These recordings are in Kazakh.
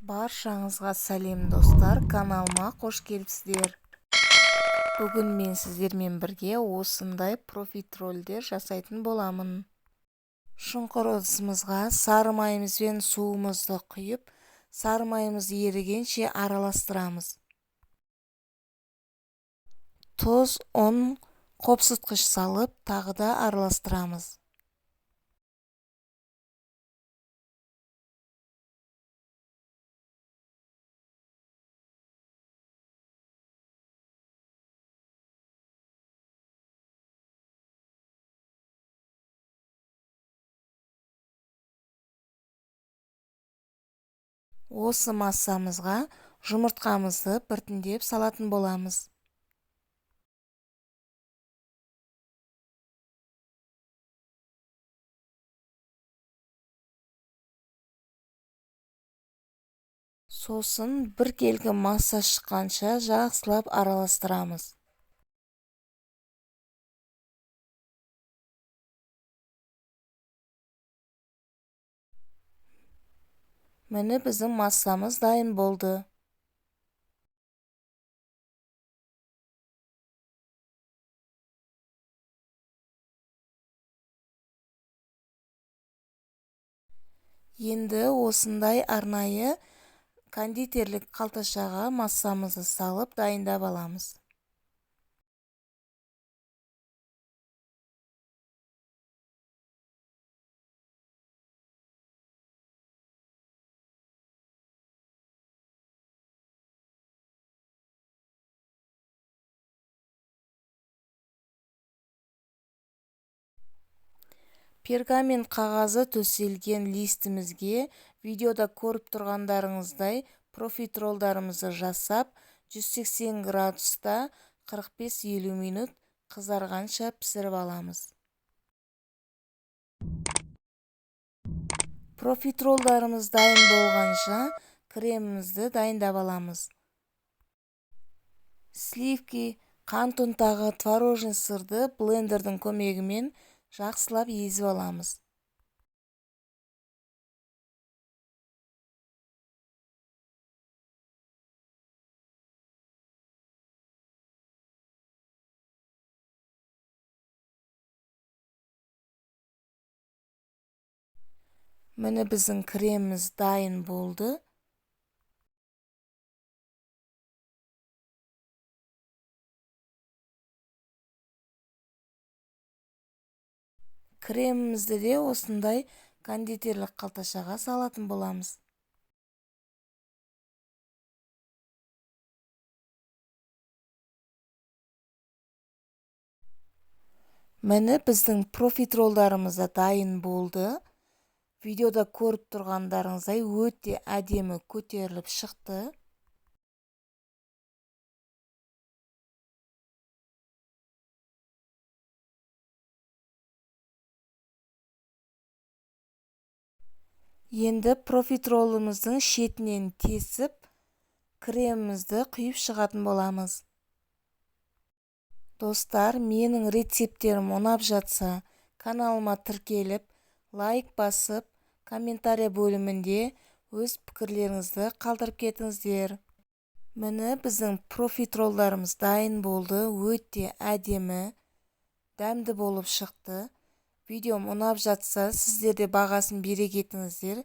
Баршаңызға сәлем достар, каналыма қош келіпсіздер. Бүгін мен сіздермен бірге осындай профитролдер жасайтын боламын. Шұңқыр ыдысымызға сары майымыз бен суымызды құйып, сары майымыз ерігенше араластырамыз. Тұз, ұн, қопсытқыш салып, тағы да араластырамыз. Осы массамызға жұмыртқамызды біртіндеп салатын боламыз. Сосын бір келгі масса шыққанша жақсылап араластырамыз. Міне біздің массамыз дайын болды. Енді осындай арнайы кондитерлік қалташаға массамызды салып дайындап аламыз. Пергамент қағазы төселген листімізге видеода көріп тұрғандарыңыздай профитролдарымызды жасап, 180 градуста 45-50 минут қызарғанша пісіріп аламыз. Профитролдарымыз дайын болғанша кремімізді дайындап аламыз. Сливки, қант ұнтағы, творожный сырды блендердің көмегімен жақсылап езіп аламыз. Міне біздің креміміз дайын болды. Кремімізді де осындай кондитерлік қалташаға салатын боламыз. Міне біздің профитролдарымыз да дайын болды. Видеода көріп тұрғандарыңыздай өте әдемі көтеріліп шықты. Енді профитролымыздың шетінен тесіп, кремімізді құйып шығатын боламыз. Достар, менің рецептерім ұнап жатса, каналыма тіркеліп, лайк басып, комментария бөлімінде өз пікірлеріңізді қалдырып кетіңіздер. Міне біздің профитролдарымыз дайын болды, өте әдемі, дәмді болып шықты. Видеом ұнап жатса, сіздер де бағасын бере кетіңіздер.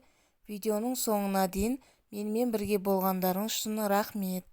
Видеоның соңына дейін менімен бірге болғандарыңыз үшін рахмет.